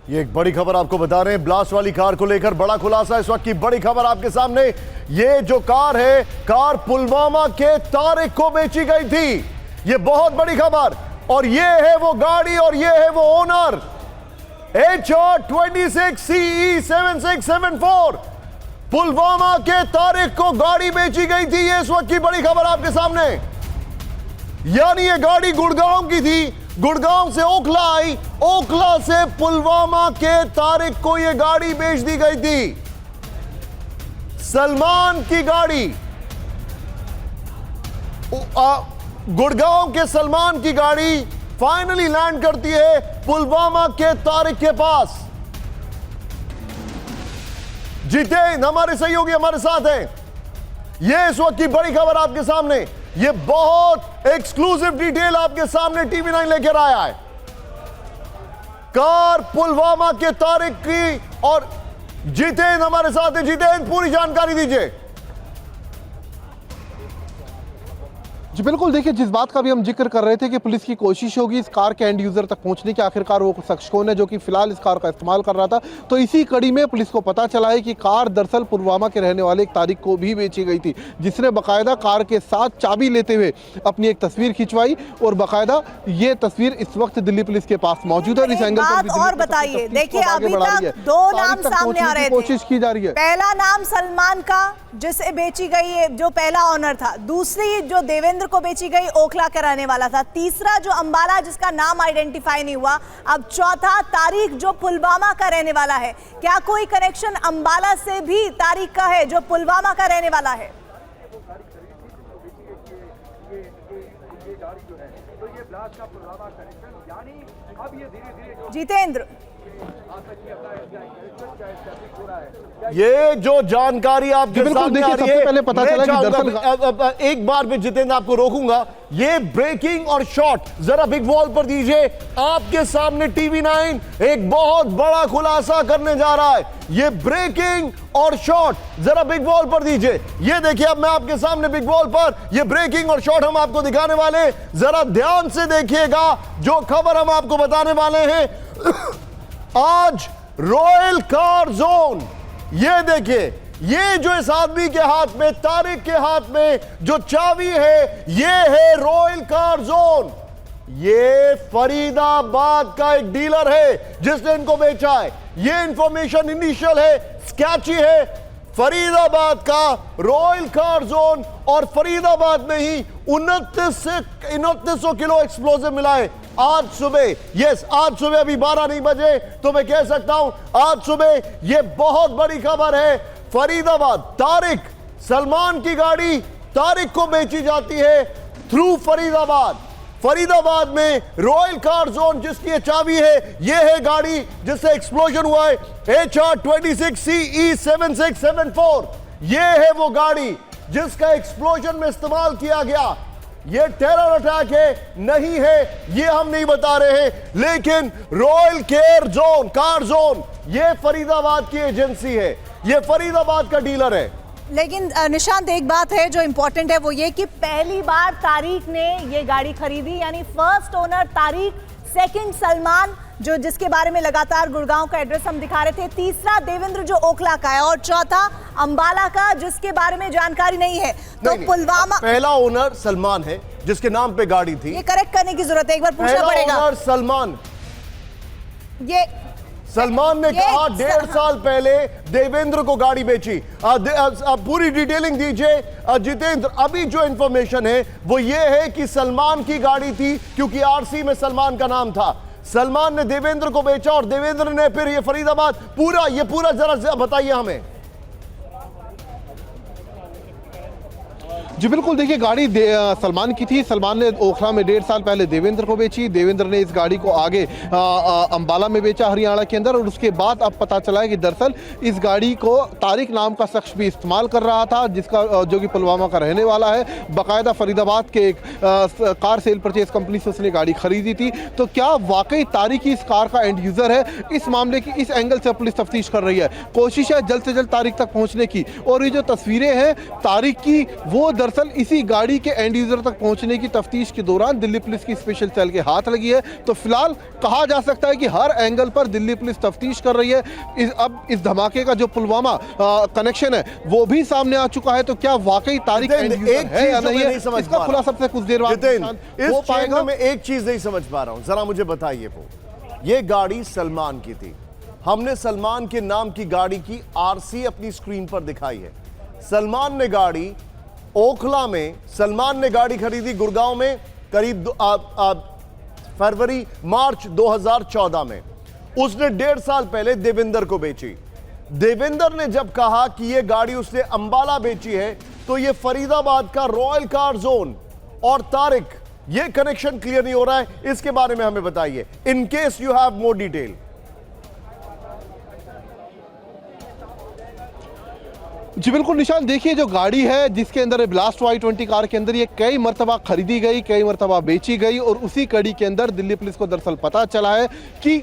ये एक बड़ी खबर आपको बता रहे हैं, ब्लास्ट वाली कार को लेकर बड़ा खुलासा। इस वक्त की बड़ी खबर आपके सामने, ये जो कार है, कार पुलवामा के तारिक को बेची गई थी। ये बहुत बड़ी खबर, और ये है वो गाड़ी और ये है वो ओनर। HR26CE7674 पुलवामा के तारिक को गाड़ी बेची गई थी। ये इस वक्त की बड़ी खबर आपके सामने, यानी ये गाड़ी गुड़गांव की थी, गुड़गांव से ओखला आई, ओखला से पुलवामा के तारिक को यह गाड़ी बेच दी गई थी। सलमान की गाड़ी, गुड़गांव के सलमान की गाड़ी फाइनली लैंड करती है पुलवामा के तारिक के पास। जितेंद्र हमारे सहयोगी हमारे साथ हैं। यह इस वक्त की बड़ी खबर आपके सामने, ये बहुत एक्सक्लूसिव डिटेल आपके सामने TV9 लेकर आया है। कार पुलवामा के तारिक की, और जितेंद्र हमारे साथ हैं। जितेंद्र, पूरी जानकारी दीजिए। जी बिल्कुल, देखिए जिस बात का भी हम जिक्र कर रहे थे कि पुलिस की कोशिश होगी इस कार के एंड यूजर तक पहुंचने की, आखिरकार वो शख्स कौन है जो कि फिलहाल इस कार का इस्तेमाल कर रहा था, तो इसी कड़ी में पुलिस को पता चला है कि कार दरअसल पुलवामा के रहने वाले एक तारिक को भी बेची गई थी, जिसने बाकायदा कार के साथ चाबी लेते हुए अपनी एक तस्वीर खिंचवाई, और बाकायदा ये तस्वीर इस वक्त दिल्ली पुलिस के पास मौजूद है। इस एंगल पर और बताइए, देखिए अभी तक दो नाम सामने आ रहे थे, कोशिश की जा रही है। पहला नाम सलमान का, जिसे बेची गई है, जो पहला ऑनर था। दूसरी जो देवेंद्र को बेची गई, ओखला का रहने वाला था। तीसरा जो अंबाला, जिसका नाम आइडेंटिफाई नहीं हुआ। अब चौथा तारिक, जो पुलवामा का रहने वाला है। क्या कोई कनेक्शन अंबाला से भी तारिक का है, जो पुलवामा का रहने वाला है? जितेंद्र, ये जो जानकारी आपके सामने आ रही है, पहले पता चला कि दरअसल एक बार में जितेंद्र आपको रोकूंगा, ये ब्रेकिंग और शॉट जरा बिग वॉल पर दीजिए। आपके सामने TV9 एक बहुत बड़ा खुलासा करने जा रहा है। ये ब्रेकिंग और शॉट जरा बिग वॉल पर दीजिए। ये देखिए, अब मैं आपके सामने बिग वॉल पर ये ब्रेकिंग और शॉट हम आपको दिखाने वाले, जरा ध्यान से देखिएगा जो खबर हम आपको बताने वाले हैं। आज रॉयल कार जोन, ये देखिए, ये जो इस आदमी के हाथ में, तारिक के हाथ में जो चाबी है, ये है रॉयल कार जोन। ये फरीदाबाद का एक डीलर है जिसने इनको बेचा है। ये इंफॉर्मेशन इनिशियल है, स्कैची है। फरीदाबाद का रॉयल कार जोन, और फरीदाबाद में ही 2900 किलो एक्सप्लोजिव मिला है आज सुबह। यस, आज सुबह, अभी 12 नहीं बजे, तो मैं कह सकता हूं आज सुबह। ये बहुत बड़ी खबर है। फरीदाबाद, तारिक, सलमान की गाड़ी तारिक को बेची जाती है थ्रू फरीदाबाद। फरीदाबाद में रॉयल कार जोन, जिसकी ये चाबी है, ये है गाड़ी जिससे एक्सप्लोजन हुआ है, HR26CE7674। ये है वो गाड़ी जिसका एक्सप्लोजन में इस्तेमाल किया गया। ये टेरर अटैक है नहीं है, ये हम नहीं बता रहे हैं, लेकिन royal care zone, car zone, ये फरीदाबाद की एजेंसी है, ये फरीदाबाद का डीलर है। लेकिन निशांत, एक बात है जो इंपॉर्टेंट है, वो ये कि पहली बार तारिक ने ये गाड़ी खरीदी, यानी first owner Tariq, second Salman, जो जिसके बारे में लगातार गुड़गांव का एड्रेस हम दिखा रहे थे, तीसरा देवेंद्र जो ओखला का है, और चौथा अंबाला का, जिसके बारे में जानकारी नहीं है। तो पुलवामा, पहला ओनर सलमान है जिसके नाम पे गाड़ी थी। ये करेक्ट करने की जरूरत है, एक बार पूछना पड़ेगा। पहला ओनर सलमान, ये सलमान ने कहा 1.5 साल पहले देवेंद्र को गाड़ी बेची। पूरी डिटेलिंग दीजिए जितेंद्र। अभी जो इंफॉर्मेशन है वो ये है कि सलमान की गाड़ी थी, क्योंकि RC में सलमान का नाम था। सलमान ने देवेंद्र को बेचा, और देवेंद्र ने फिर ये फरीदाबाद, ये पूरा जरा बताइए हमें। जी बिल्कुल, देखिए गाड़ी सलमान की थी। सलमान ने ओखला में 1.5 साल पहले देवेंद्र को बेची। देवेंद्र ने इस गाड़ी को आगे अंबाला में बेचा, हरियाणा के अंदर, और उसके बाद अब पता चला है कि दरअसल इस गाड़ी को तारिक नाम का शख्स भी इस्तेमाल कर रहा था, जिसका जो कि पुलवामा का रहने वाला है। बाकायदा फरीदाबाद के एक कार सेल परचेज कंपनी से उसने गाड़ी खरीदी थी। तो क्या वाकई तारिक ही इस कार का एंड यूज़र है? इस मामले की इस एंगल से पुलिस तफ्तीश कर रही है। कोशिश है जल्द से जल्द तारिक तक पहुँचने की। और ये जो तस्वीरें हैं तारिक की, वो दरअसल इसी गाड़ी के एंड यूजर तक पहुंचने की तफ्तीश के दौरान दिल्ली पुलिस की स्पेशल सेल के हाथ लगी है। तो फिलहाल कहा जा सकता है कि हर एंगल पर दिल्ली पुलिस तफ्तीश कर रही है। अब इस धमाके का जो पुलवामा कनेक्शन है वो भी सामने आ चुका है। तो क्या वाकई तारिक एंड यूजर है या नहीं है, इसका खुलासा से कुछ देर बाद हो पाएगा। मैं एक चीज नहीं समझ पा रहा हूं, जरा मुझे बताइए वो, ये गाड़ी सलमान की थी, हमने सलमान के नाम की गाड़ी की आरसी अपनी स्क्रीन पर दिखाई है। सलमान ने गाड़ी ओखला में, सलमान ने गाड़ी खरीदी गुड़गांव में करीब फरवरी मार्च 2014 में। उसने 1.5 साल पहले देवेंद्र को बेची। देवेंद्र ने जब कहा कि यह गाड़ी उसने अंबाला बेची है, तो यह फरीदाबाद का रॉयल कार जोन और तारिक, यह कनेक्शन क्लियर नहीं हो रहा है, इसके बारे में हमें बताइए, in case you have more detail. जी बिल्कुल निशान, देखिए जो गाड़ी है जिसके अंदर ब्लास्ट Y20 कार के अंदर ये कई मरतबा खरीदी गई, कई मरतबा बेची गई, और उसी कड़ी के अंदर दिल्ली पुलिस को दरअसल पता चला है कि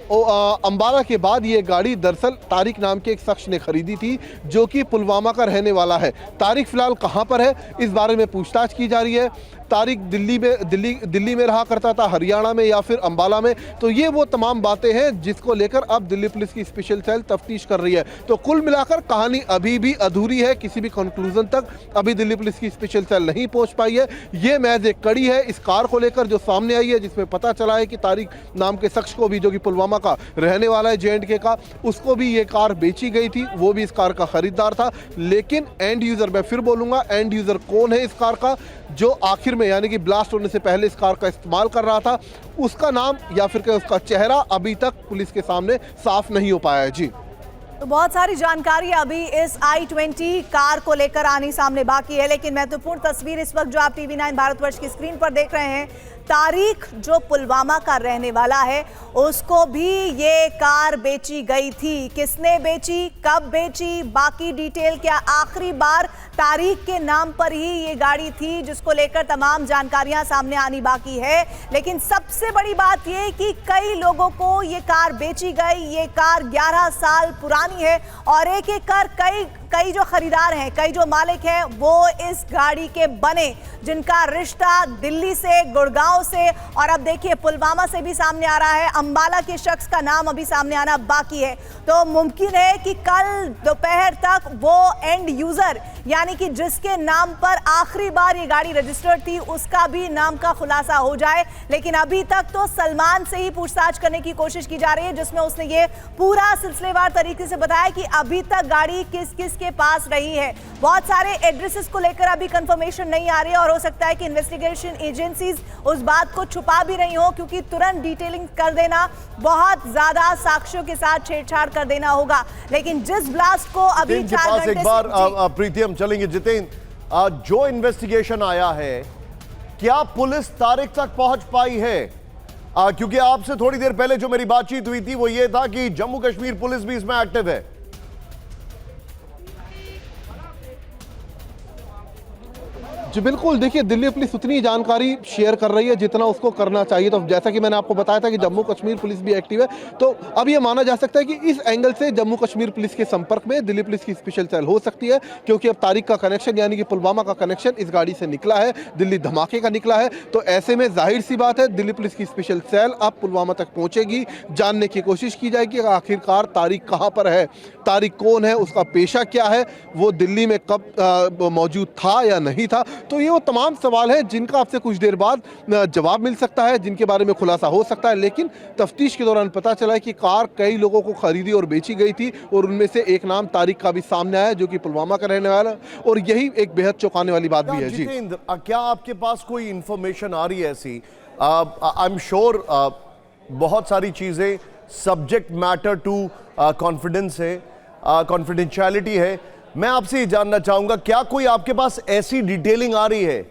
अंबाला के बाद ये गाड़ी दरअसल तारिक नाम के एक शख्स ने खरीदी थी जो कि पुलवामा का रहने वाला है। तारिक फिलहाल कहाँ पर है, इस बारे में पूछताछ की जा रही है। तारिक दिल्ली में रहा करता था, हरियाणा में या फिर अंबाला में, तो ये वो तमाम बातें हैं जिसको लेकर अब दिल्ली पुलिस की स्पेशल सेल तफ्तीश कर रही है। तो कुल मिलाकर कहानी अभी भी अधूरी है, किसी भी कंक्लूजन तक अभी दिल्ली पुलिस की स्पेशल सेल नहीं पहुंच पाई है। ये महज एक कड़ी है इस कार को लेकर जो सामने आई है, जिसमें पता चला है कि तारिक नाम के शख्स को भी, जो कि पुलवामा का रहने वाला है, J&K का, उसको भी ये कार बेची गई थी, वो भी इस कार का खरीदार था। लेकिन एंड यूजर, मैं फिर बोलूंगा, एंड यूजर कौन है इस कार का, जो आखिर में यानी कि ब्लास्ट होने से पहले इस कार का इस्तेमाल कर रहा था, उसका नाम या फिर उसका चेहरा अभी तक पुलिस के सामने साफ नहीं हो पाया है। जी, तो बहुत सारी जानकारी अभी इस I20 कार को लेकर आनी सामने बाकी है, लेकिन महत्वपूर्ण तस्वीर इस वक्त जो आप TV9 भारतवर्ष की स्क्रीन पर देख रहे हैं, तारिक जो पुलवामा का रहने वाला है, उसको भी ये कार बेची गई थी। किसने बेची, कब बेची, बाकी डिटेल क्या, आखिरी बार तारिक के नाम पर ही ये गाड़ी थी, जिसको लेकर तमाम जानकारियां सामने आनी बाकी है। लेकिन सबसे बड़ी बात ये कि कई लोगों को ये कार बेची गई। ये कार 11 साल पुरानी है और एक एक कर कई जो खरीदार हैं, कई जो मालिक हैं, वो इस गाड़ी के बने, जिनका रिश्ता दिल्ली से, गुड़गांव से, और अब देखिए पुलवामा से भी सामने आ रहा है। अंबाला के शख्स का नाम अभी सामने आना बाकी है। तो मुमकिन है कि कल दोपहर तक वो एंड यूजर, यानी कि जिसके नाम पर आखिरी बार ये गाड़ी रजिस्टर्ड थी, उसका भी नाम का खुलासा हो जाए। लेकिन अभी तक तो सलमान से ही पूछताछ करने की कोशिश की जा रही है, जिसमें उसने ये पूरा सिलसिलेवार तरीके से बताया कि अभी तक गाड़ी किस किस के पास रही है। बहुत सारे एड्रेसेस को लेकर अभी कंफर्मेशन नहीं आ रही है, और हो सकता है कि इन्वेस्टिगेशन एजेंसीज उस बात को छुपा भी रही हो, क्योंकि तुरंत डिटेलिंग कर देना, बहुत ज्यादा साक्ष्यों के साथ छेड़छाड़ कर देना होगा। लेकिन जिस ब्लास्ट को अभी 4 घंटे एक बार प्रीति हम चलेंगे। जितेंद्र, जो इन्वेस्टिगेशन आया है, क्या पुलिस तारिक तक पहुंच पाई है? क्योंकि आपसे थोड़ी देर पहले जो मेरी बातचीत हुई थी वो ये था कि जम्मू कश्मीर पुलिस भी इसमें एक्टिव है। जी बिल्कुल, देखिए दिल्ली पुलिस उतनी जानकारी शेयर कर रही है जितना उसको करना चाहिए। तो जैसा कि मैंने आपको बताया था कि जम्मू कश्मीर पुलिस भी एक्टिव है, तो अब ये माना जा सकता है कि इस एंगल से जम्मू कश्मीर पुलिस के संपर्क में दिल्ली पुलिस की स्पेशल सेल हो सकती है, क्योंकि अब तारिक का कनेक्शन यानी कि पुलवामा का कनेक्शन इस गाड़ी से निकला है, दिल्ली धमाके का निकला है। तो ऐसे में जाहिर सी बात है दिल्ली पुलिस की स्पेशल सेल अब पुलवामा तक पहुंचेगी, जानने की कोशिश की जाएगी आखिरकार तारिक कहाँ पर है, तारिक कौन है, उसका पेशा क्या है, वो दिल्ली में कब मौजूद था या नहीं था। तो ये वो तमाम सवाल है जिनका आपसे कुछ देर बाद जवाब मिल सकता है, जिनके बारे में खुलासा हो सकता है। लेकिन तफ्तीश के दौरान पता चला है कि कार कई लोगों को खरीदी और बेची गई थी, और उनमें से एक नाम तारिक का भी सामने आया जो कि पुलवामा का रहने वाला, और यही एक बेहद चौंकाने वाली बात भी है। जी जितेंद्र, क्या आपके पास कोई इंफॉर्मेशन आ रही है ऐसी? आई एम श्योर बहुत सारी चीजें सब्जेक्ट मैटर टू कॉन्फिडेंस है, कॉन्फिडेंशियलिटी है। मैं आपसे ये जानना चाहूंगा, क्या कोई आपके पास ऐसी डिटेलिंग आ रही है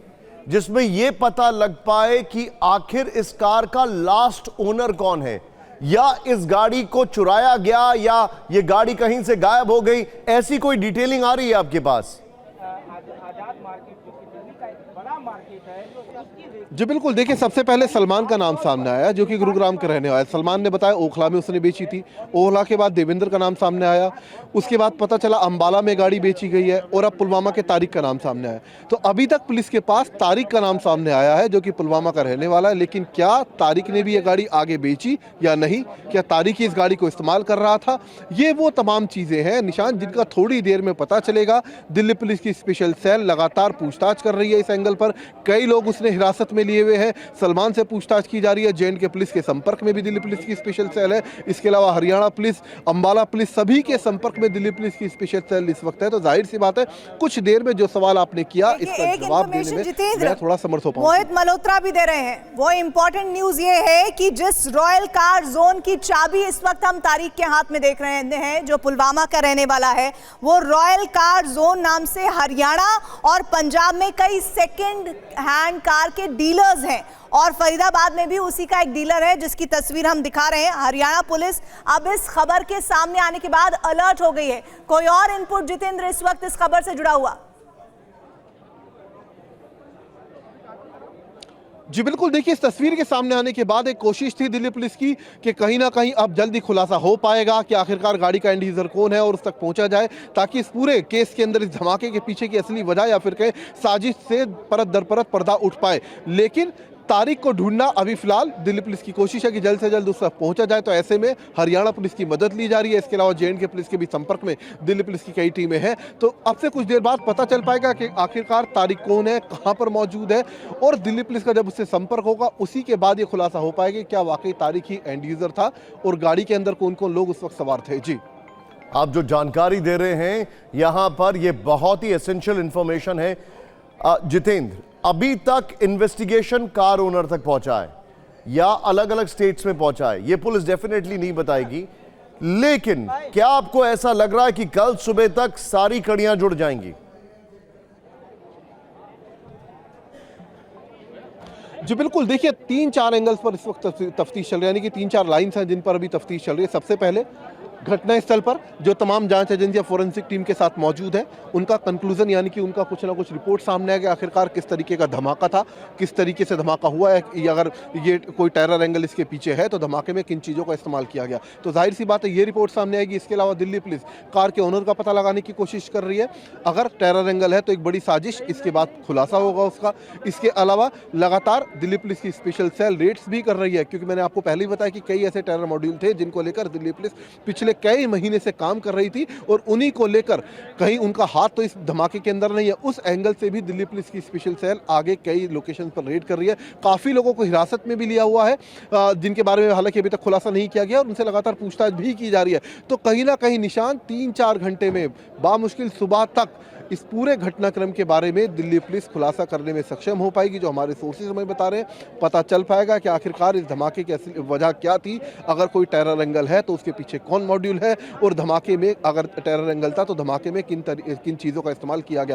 जिसमें यह पता लग पाए कि आखिर इस कार का लास्ट ओनर कौन है, या इस गाड़ी को चुराया गया, या ये गाड़ी कहीं से गायब हो गई? ऐसी कोई डिटेलिंग आ रही है आपके पास? आजाद मार्केट जो कि दिल्ली का एक बड़ा मार्केट है, उसकी जी बिल्कुल, देखिए सबसे पहले सलमान का नाम सामने आया जो कि गुरुग्राम के रहने वाला है। सलमान ने बताया ओखला में उसने बेची थी। ओखला के बाद देवेंद्र का नाम सामने आया। उसके बाद पता चला अंबाला में गाड़ी बेची गई है और अब पुलवामा के तारिक का नाम सामने आया। तो अभी तक पुलिस के पास तारिक का नाम सामने आया है जो कि पुलवामा का रहने वाला है। लेकिन क्या तारिक ने भी यह गाड़ी आगे बेची या नहीं, क्या तारिक ही इस गाड़ी को इस्तेमाल कर रहा था, ये वो तमाम चीज़ें हैं निशान जिनका थोड़ी देर में पता चलेगा। दिल्ली पुलिस की स्पेशल सेल लगातार पूछताछ कर रही है इस एंगल पर। कई लोग उसने हिरासत में लिए हुए हैं। सलमान से पूछताछ की जा रही है। जे.एंड.के पुलिस के संपर्क में भी दिल्ली पुलिस की स्पेशल सेल है। इसके अलावा हरियाणा पुलिस, अंबाला पुलिस, सभी के संपर्क में दिल्ली पुलिस की स्पेशल सेल इस वक्त है। तो जाहिर सी बात है कुछ देर में जो सवाल आपने किया इसका जवाब देने में मैं थोड़ा समर्थ हो पाऊंगा। मोहित मल्होत्रा भी दे रहे हैं। वो इंपॉर्टेंट न्यूज ये है कि जिस रॉयल कार जोन की चाबी इस वक्त हम तारिक के हाथ में देख रहे हैं जो पुलवामा का रहने वाला है, वो रॉयल कार जोन नाम से हरियाणा और पंजाब में कई सेकंड हैंड कार के डीलर्स हैं और फरीदाबाद में भी उसी का एक डीलर है जिसकी तस्वीर हम दिखा रहे हैं। हरियाणा पुलिस अब इस खबर के सामने आने के बाद अलर्ट हो गई है। कोई और इनपुट जितेंद्र इस वक्त इस खबर से जुड़ा हुआ? जी बिल्कुल, देखिए इस तस्वीर के सामने आने के बाद एक कोशिश थी दिल्ली पुलिस की कि कहीं ना कहीं अब जल्दी खुलासा हो पाएगा कि आखिरकार गाड़ी का एंड यूजर कौन है और उस तक पहुंचा जाए ताकि इस पूरे केस के अंदर इस धमाके के पीछे की असली वजह या फिर कहें साजिश से परत दर परत पर्दा उठ पाए। लेकिन तारिक को ढूंढना अभी फिलहाल दिल्ली पुलिस की कोशिश है कि जल्द से जल्द उस तक पहुंचा जाए। तो ऐसे में हरियाणा पुलिस की मदद ली जा रही है। इसके अलावा जे.एंड.के पुलिस के भी संपर्क में दिल्ली पुलिस की कई टीमें हैं। तो अब से कुछ देर बाद पता चल पाएगा कि आखिरकार तारिक कौन है, कहां पर मौजूद है और दिल्ली पुलिस का जब उससे संपर्क होगा उसी के बाद ये खुलासा हो पाएगा कि क्या वाकई तारिक ही एंड यूजर था और गाड़ी के अंदर कौन कौन लोग उस वक्त सवार थे। जी आप जो जानकारी दे रहे हैं यहां पर, यह बहुत ही एसेंशियल इंफॉर्मेशन है। जितेंद्र, अभी तक इन्वेस्टिगेशन कार ओनर तक पहुंचा है या अलग अलग स्टेट्स में पहुंचा है, यह पुलिस डेफिनेटली नहीं बताएगी। लेकिन क्या आपको ऐसा लग रहा है कि कल सुबह तक सारी कड़ियां जुड़ जाएंगी? जी बिल्कुल, देखिए 3-4 एंगल्स पर इस वक्त तफ्तीश चल रही है, यानी कि 3-4 लाइन्स हैं जिन पर अभी तफ्तीश चल रही है। सबसे पहले घटनास्थल पर जो तमाम जांच एजेंसियां फोरेंसिक टीम के साथ मौजूद है उनका कंक्लूजन यानी कि उनका कुछ ना कुछ रिपोर्ट सामने आ गया आखिरकार किस तरीके का धमाका था, किस तरीके से धमाका हुआ है, अगर ये कोई टेरर एंगल इसके पीछे है तो धमाके में किन चीज़ों का इस्तेमाल किया गया। तो जाहिर सी बात है ये रिपोर्ट सामने आएगी। इसके अलावा दिल्ली पुलिस कार के ओनर का पता लगाने की कोशिश कर रही है। अगर टेरर एंगल है तो एक बड़ी साजिश, इसके बाद खुलासा होगा उसका। इसके अलावा लगातार दिल्ली पुलिस की स्पेशल सेल रेड्स भी कर रही है क्योंकि मैंने आपको पहले ही बताया कि कई ऐसे टेरर मॉड्यूल थे जिनको लेकर दिल्ली पुलिस पिछले कई महीने से काम कर रही थी और उन्हीं को लेकर कहीं उनका हाथ तो इस धमाके के अंदर नहीं है। उस एंगल से भी दिल्ली पुलिस की स्पेशल सेल आगे कई लोकेशन पर रेड कर रही है। काफ़ी लोगों को हिरासत में भी लिया हुआ है जिनके बारे में हालांकि अभी तक खुलासा नहीं किया गया और उनसे लगातार पूछताछ भी की जा रही है। तो कहीं ना कहीं निशान 3-4 घंटे में बामुश्किल सुबह तक इस पूरे घटनाक्रम के बारे में दिल्ली पुलिस खुलासा करने में सक्षम हो पाएगी। जो हमारे सोर्सेज हमें बता रहे हैं, पता चल पाएगा कि आखिरकार इस धमाके की असली वजह क्या थी। अगर कोई टेरर एंगल है तो उसके पीछे कौन मॉड्यूल है और धमाके में अगर टेरर एंगल था तो धमाके में किन चीज़ों का इस्तेमाल किया गया।